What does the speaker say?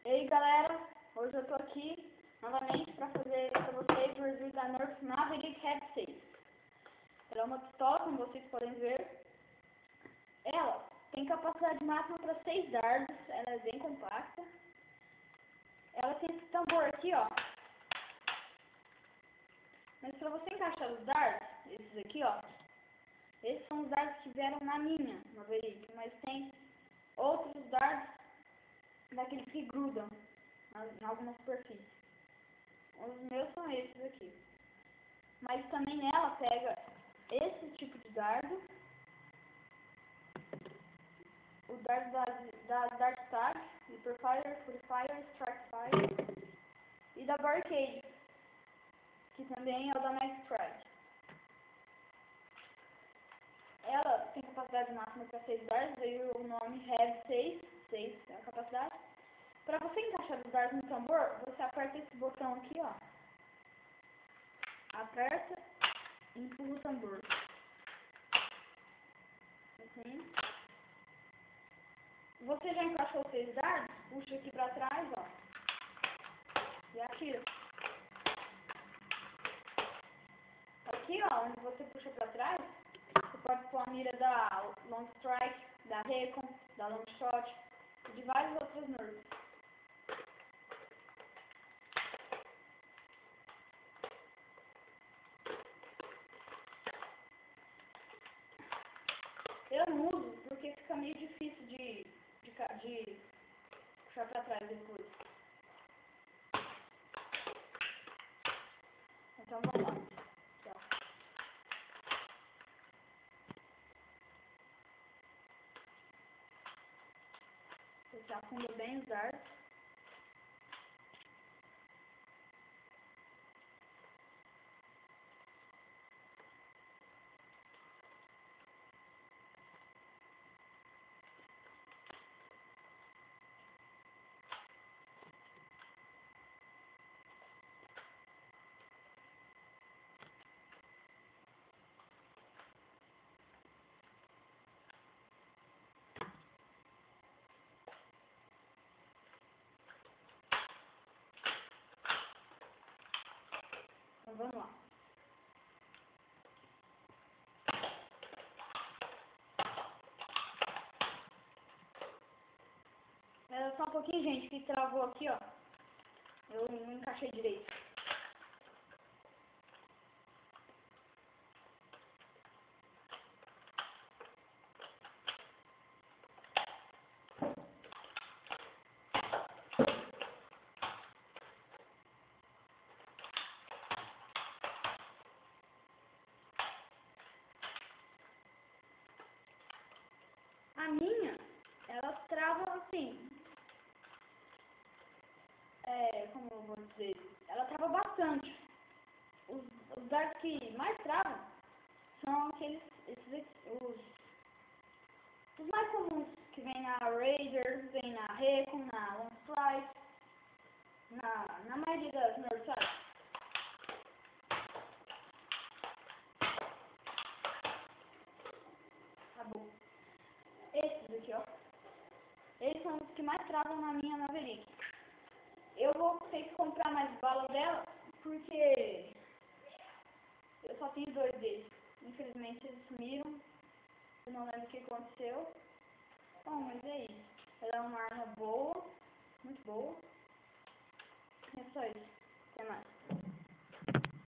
E aí galera, hoje eu tô aqui novamente para fazer para vocês o review da Nerf Maverick Heavy 6. Ela é uma pistola, como vocês podem ver. Ela tem capacidade máxima para 6 dardos, ela é bem compacta. Ela tem esse tambor aqui, ó. Mas para você encaixar os dardos, esses aqui, ó. Esses são os dardos que vieram na minha Maverick, mas tem outros dardos daqueles que grudam em alguma superfície. Os meus são esses aqui. Mas também nela pega esse tipo de dardo, o dardo da Dark Tag, Hyperfire, Purifier, Strikefire e da Barricade, que também é o da Max Pride. Ela tem capacidade máxima para 6 dardos, veio o nome Heavy 6 é a capacidade. Para você encaixar os dardos no tambor, você aperta esse botão aqui, ó. Aperta e empurra o tambor. Assim. Você já encaixou os 6 dardos? Puxa aqui para trás, ó. E atira. Aqui, ó, onde você puxa para trás, você pode pôr a mira da Long Strike, da Recon, da Long Shot e de vários outros nerfs. Eu não uso porque fica meio difícil de puxar para trás depois. Então vamos lá. Tchau. Você afunda bem os dardos. Então vamos lá. Só um pouquinho, gente, que travou aqui, ó. Eu não encaixei direito. A minha, ela trava assim, como eu vou dizer, ela trava bastante. Os dardos que mais travam são os mais comuns, que vem na Raider, vem na Recon, na Long Strike, na maioria das nerfs, sabe? Acabou. Esses aqui, ó. Eles são os que mais travam na minha Maverick. Eu vou ter que comprar mais balas dela, porque eu só tenho 2 deles. Infelizmente eles sumiram. Eu não lembro o que aconteceu. Bom, mas é isso. Ela é uma arma boa, muito boa.